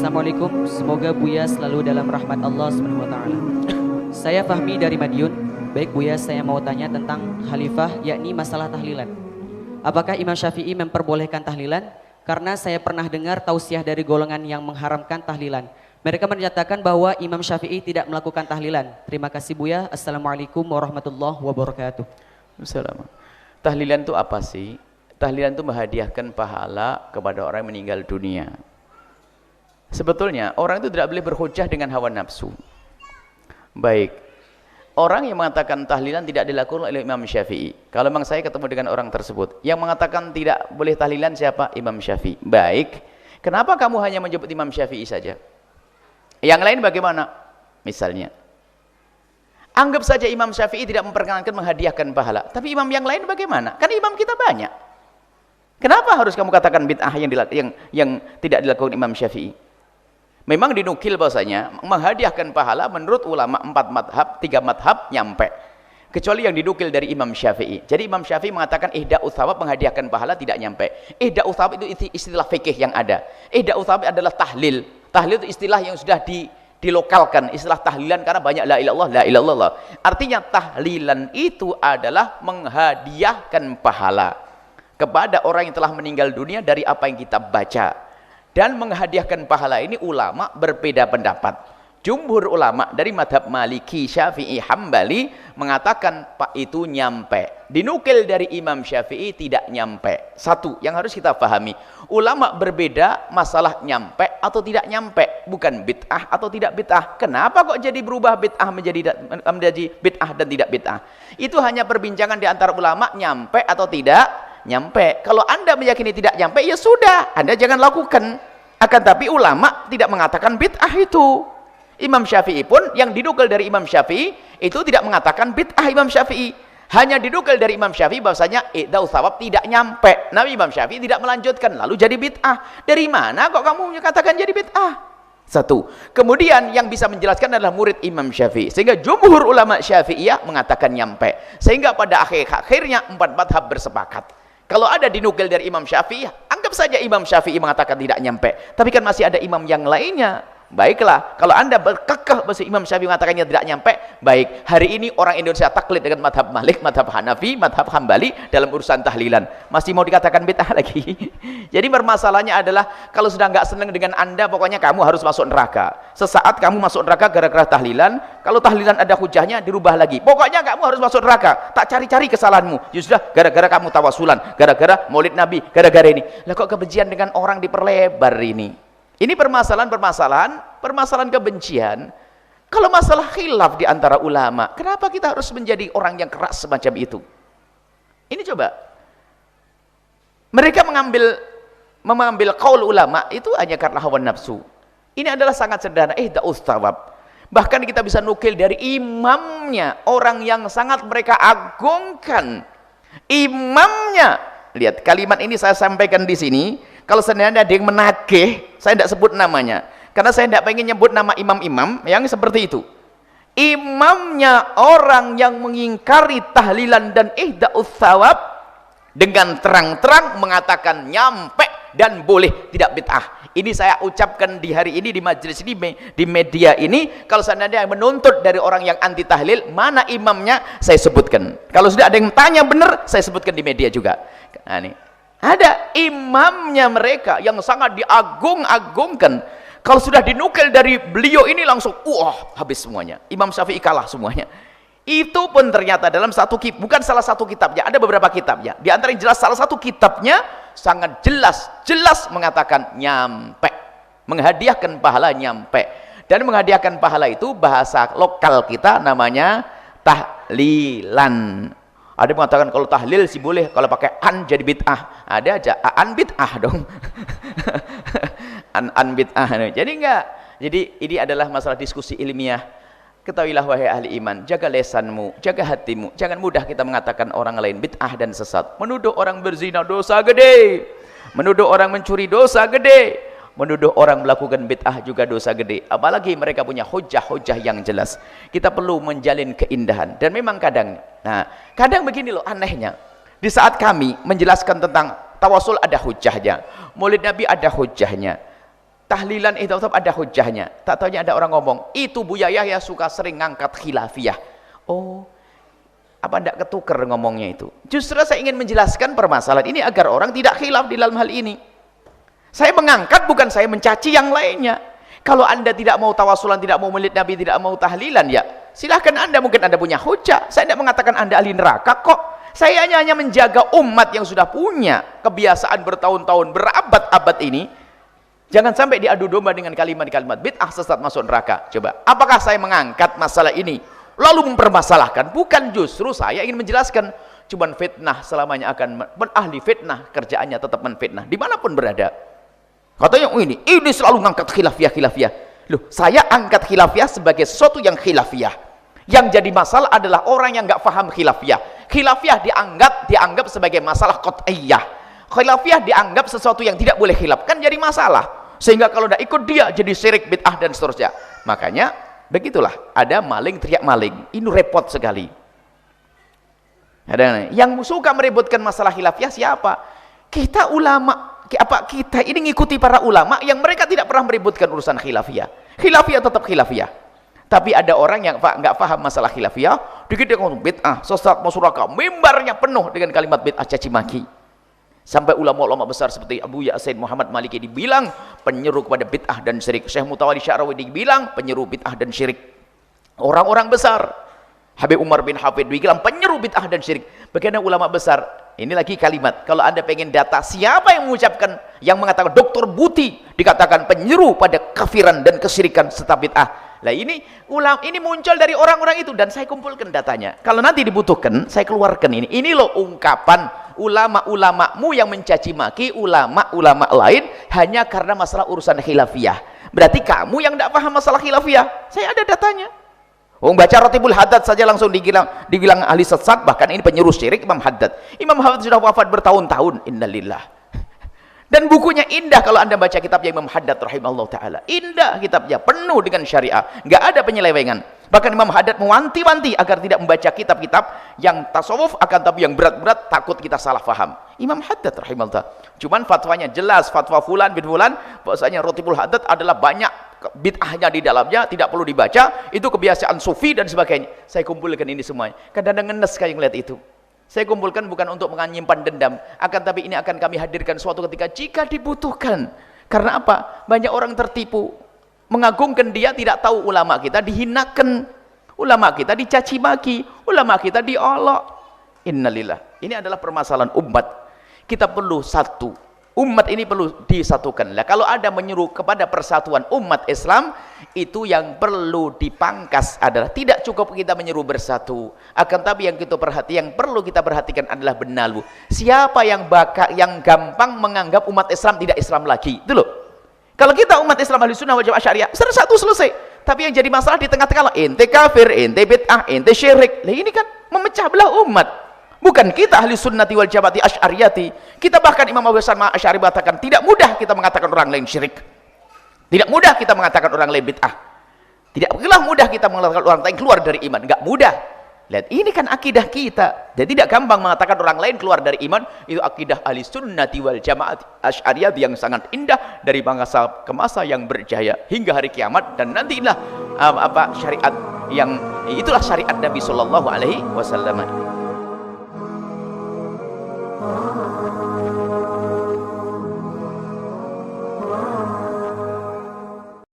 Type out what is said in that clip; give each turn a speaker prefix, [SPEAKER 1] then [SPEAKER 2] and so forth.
[SPEAKER 1] Assalamualaikum, semoga Buya selalu dalam rahmat Allah SWT. Saya Fahmi dari Madiun. Baik Buya, saya mau tanya tentang khalifah, yakni masalah tahlilan. Apakah Imam Syafi'i memperbolehkan tahlilan? Karena saya pernah dengar tausiah dari golongan yang mengharamkan tahlilan. Mereka menyatakan bahwa Imam Syafi'i tidak melakukan tahlilan. Terima kasih Buya. Assalamualaikum warahmatullahi wabarakatuh.
[SPEAKER 2] Assalamualaikum. Tahlilan itu apa sih? Tahlilan itu menghadiahkan pahala kepada orang yang meninggal dunia. Sebetulnya orang itu tidak boleh berhujjah dengan hawa nafsu. Baik, orang yang mengatakan tahlilan tidak dilakukan oleh Imam Syafi'i. Kalau memang saya ketemu dengan orang tersebut yang mengatakan tidak boleh tahlilan, siapa? Imam Syafi'i. Baik, kenapa kamu hanya menyebut Imam Syafi'i saja? Yang lain bagaimana? Misalnya, anggap saja Imam Syafi'i tidak memperkenankan menghadiahkan pahala, tapi imam yang lain bagaimana? Kan imam kita banyak. Kenapa harus kamu katakan bid'ah yang tidak dilakukan Imam Syafi'i? Memang dinukil bahwasanya menghadiahkan pahala menurut ulama 4 madhab, 3 madhab nyampe. Kecuali yang dinukil dari Imam Syafi'i. Jadi Imam Syafi'i mengatakan ihda'u thawab, menghadiahkan pahala tidak nyampe. Ihda'u thawab itu istilah fikih yang ada. Ihda'u thawab adalah tahlil. Tahlil itu istilah yang sudah dilokalkan, istilah tahlilan, karena banyak la ilallah, la ilallah. Artinya tahlilan itu adalah menghadiahkan pahala kepada orang yang telah meninggal dunia dari apa yang kita baca. Dan menghadiahkan pahala ini ulama berbeda pendapat. Jumhur ulama dari madhab Maliki, Syafi'i, Hambali mengatakan Pak itu nyampe. Dinukil dari Imam Syafi'i tidak nyampe. Satu yang harus kita pahami, ulama berbeda masalah nyampe atau tidak nyampe, bukan bid'ah atau tidak bid'ah. Kenapa kok jadi berubah bid'ah menjadi bid'ah dan tidak bid'ah? Itu hanya perbincangan di antara ulama, nyampe atau tidak nyampe. Kalau Anda meyakini tidak nyampe, ya sudah, Anda jangan lakukan. Akan tapi ulama tidak mengatakan bid'ah itu. Imam Syafi'i pun yang dinukil dari Imam Syafi'i itu tidak mengatakan bid'ah Imam Syafi'i. Hanya dinukil dari Imam Syafi'i bahwasanya ihda'u thawab tidak nyampe. Nabi Imam Syafi'i tidak melanjutkan, lalu jadi bid'ah. Dari mana kok kamu katakan jadi bid'ah? Satu. Kemudian yang bisa menjelaskan adalah murid Imam Syafi'i. Sehingga jumhur ulama Syafi'iyah mengatakan nyampe. Sehingga pada akhirnya 4 madhab bersepakat. Kalau ada dinukil dari Imam Syafi'i, anggap saja Imam Syafi'i mengatakan tidak nyampe. Tapi kan masih ada imam yang lainnya. Baiklah, kalau Anda berkekeh bahwa Imam Syafi'i mengatakannya tidak nyampe, baik. Hari ini orang Indonesia taklid dengan madhab Malik, madhab Hanafi, madhab Hambali dalam urusan tahlilan. Masih mau dikatakan bid'ah lagi. Jadi permasalahannya adalah kalau sudah nggak senang dengan Anda, pokoknya kamu harus masuk neraka. Sesaat kamu masuk neraka gara-gara tahlilan. Kalau tahlilan ada hujahnya, dirubah lagi. Pokoknya kamu harus masuk neraka. Tak cari-cari kesalahanmu. Ya sudah, gara-gara kamu tawasulan, gara-gara maulid Nabi, gara-gara ini. Lah kok kebencian dengan orang diperlebar ini? Ini permasalahan kebencian. Kalau masalah khilaf di antara ulama, kenapa kita harus menjadi orang yang keras semacam itu? Ini coba. Mereka mengambil qaul ulama itu hanya karena hawa nafsu. Ini adalah sangat sederhana, ihda'us thawab. Bahkan kita bisa nukil dari imamnya, orang yang sangat mereka agungkan. Imamnya. Lihat, kalimat ini saya sampaikan di sini. Kalau seandainya ada yang menagih, saya tidak sebut namanya. Karena saya tidak pengen nyebut nama imam-imam yang seperti itu. Imamnya orang yang mengingkari tahlilan dan ihda'us thawab dengan terang-terang mengatakan nyampe dan boleh, tidak bid'ah. Ini saya ucapkan di hari ini, di majelis ini, di media ini. Kalau seandainya menuntut dari orang yang anti tahlil, mana imamnya, saya sebutkan. Kalau sudah ada yang tanya benar, saya sebutkan di media juga. Nah, ini ada imamnya mereka yang sangat diagung-agungkan. Kalau sudah dinukil dari beliau ini langsung habis semuanya. Imam Syafi'i kalah semuanya. Itu pun ternyata dalam satu kitab, bukan salah satu kitabnya, ada beberapa kitabnya. Di antara yang jelas salah satu kitabnya sangat jelas mengatakan nyampe. Menghadiahkan pahala nyampe. Dan menghadiahkan pahala itu bahasa lokal kita namanya tahlilan. Ada yang mengatakan kalau tahlil sih boleh, kalau pakai an jadi bid'ah. Ada aja an bid'ah dong. an bid'ah. Jadi enggak. Jadi ini adalah masalah diskusi ilmiah. Ketahuilah wahai ahli iman, jaga lesanmu, jaga hatimu. Jangan mudah kita mengatakan orang lain bid'ah dan sesat. Menuduh orang berzina dosa gede. Menuduh orang mencuri dosa gede. Menuduh orang melakukan bid'ah juga dosa gede. Apalagi mereka punya hujah-hujah yang jelas. Kita perlu menjalin keindahan. Dan memang kadang begini loh anehnya. Di saat kami menjelaskan tentang tawasul ada hujahnya, Maulid Nabi ada hujahnya, tahlilan itu tetap ada hujahnya. Tak taunya ada orang ngomong, itu Buya Yahya suka sering ngangkat khilafiyah. Oh, apa tidak ketuker ngomongnya itu? Justru saya ingin menjelaskan permasalahan ini agar orang tidak khilaf di dalam hal ini. Saya mengangkat bukan saya mencaci yang lainnya. Kalau Anda tidak mau tawasulan, tidak mau melid Nabi, tidak mau tahlilan, ya silahkan Anda, mungkin Anda punya hujah. Saya tidak mengatakan Anda ahli neraka kok. Saya hanya menjaga umat yang sudah punya kebiasaan bertahun-tahun, berabad-abad ini. Jangan sampai diadu domba dengan kalimat-kalimat bid'ah sesat masuk neraka. Coba, apakah saya mengangkat masalah ini lalu mempermasalahkan? Bukan, justru saya ingin menjelaskan. Cuman fitnah selamanya akan ahli fitnah, kerjaannya tetap menfitnah dimanapun berada. Katanya ini selalu ngangkat khilafiyah. Loh, saya angkat khilafiyah sebagai sesuatu yang khilafiyah. Yang jadi masalah adalah orang yang nggak paham khilafiyah. Khilafiyah dianggap sebagai masalah qat'iyah. Khilafiyah dianggap sesuatu yang tidak boleh khilaf, kan jadi masalah. Sehingga kalau tidak ikut dia jadi syirik, bid'ah dan seterusnya. Makanya begitulah, ada maling teriak maling. Ini repot sekali. Ada yang suka meributkan masalah khilafiyah siapa? Kita ulama. Kita ini ngikuti para ulama yang mereka tidak pernah meributkan urusan khilafiyah. Khilafiyah tetap khilafiyah. Tapi ada orang yang nggak paham masalah khilafiyah, dikit dia ngomong bid'ah, sesat, masuk neraka, mimbarnya penuh dengan kalimat bid'ah, caci maki. Sampai ulama-ulama besar seperti Abu Ya'sin Muhammad Maliki dibilang penyeru kepada bid'ah dan syirik. Syekh Mutawalli Sya'rawi dibilang penyeru bid'ah dan syirik. Orang-orang besar, Habib Umar bin Hafid dibilang penyeru bid'ah dan syirik. Bagaimana ulama besar? Ini lagi kalimat, kalau Anda pengen data siapa yang mengucapkan, yang mengatakan Dr. Buti dikatakan penyeru pada kafiran dan kesyirikan serta bid'ah. Lah ini muncul dari orang-orang itu dan saya kumpulkan datanya. Kalau nanti dibutuhkan, saya keluarkan ini. Ini loh ungkapan ulama-ulamamu yang mencaci maki ulama-ulama lain hanya karena masalah urusan khilafiyah. Berarti kamu yang tidak paham masalah khilafiyah. Saya ada datanya. Baca Ratibul Haddad saja langsung dibilang ahli sesat, bahkan ini penyuruh syirik Imam Haddad. Imam Haddad sudah wafat bertahun-tahun, innalillah. Dan bukunya indah kalau Anda baca kitabnya Imam Haddad rahimahullah taala. Indah kitabnya, penuh dengan syariah, enggak ada penyelewengan. Bahkan Imam Haddad mewanti-wanti agar tidak membaca kitab-kitab yang tasawuf, akan tapi yang berat-berat, takut kita salah faham. Imam Haddad rahimahullah. Cuman fatwanya jelas, fatwa fulan bin fulan, bahwasanya Ratibul Haddad adalah banyak bid'ahnya di dalamnya, tidak perlu dibaca, itu kebiasaan sufi dan sebagainya. Saya kumpulkan ini semuanya. Kadang-kadang ngenes kayak ngeliat itu. Saya kumpulkan bukan untuk menyimpan dendam, akan tapi ini akan kami hadirkan suatu ketika jika dibutuhkan. Karena apa? Banyak orang tertipu, mengagungkan dia, tidak tahu ulama kita dihinakan, ulama kita dicaci maki, ulama kita diolok. Innalillah. Ini adalah permasalahan umat. Kita perlu satu. Umat ini perlu disatukan. Lah, kalau ada menyeru kepada persatuan umat Islam, itu yang perlu dipangkas adalah tidak cukup kita menyeru bersatu. Akan tapi yang perlu kita perhatikan adalah benalu. Siapa yang gampang menganggap umat Islam tidak Islam lagi? Itu loh. Kalau kita umat Islam ahli sunnah wal jamaah syariah, satu selesai. Tapi yang jadi masalah di tengah-tengah, ente kafir, ente bid'ah, ente syirik. Lah ini kan memecah belah umat. Bukan kita ahli sunnati wal jamaati asy'ariyati. Kita bahkan Imam Abu Hasan Asy'ari mengatakan tidak mudah kita mengatakan orang lain syirik. Tidak mudah kita mengatakan orang lain bid'ah. Tidaklah mudah kita mengatakan orang lain keluar dari iman. Enggak mudah. Lihat, ini kan akidah kita. Jadi tidak gampang mengatakan orang lain keluar dari iman. Itu akidah ahli sunnati wal jamaati asy'ariyati yang sangat indah dari masa ke masa yang berjaya hingga hari kiamat. Dan nantilah syariat yang itulah syariat Nabi sallallahu alaihi wasallam.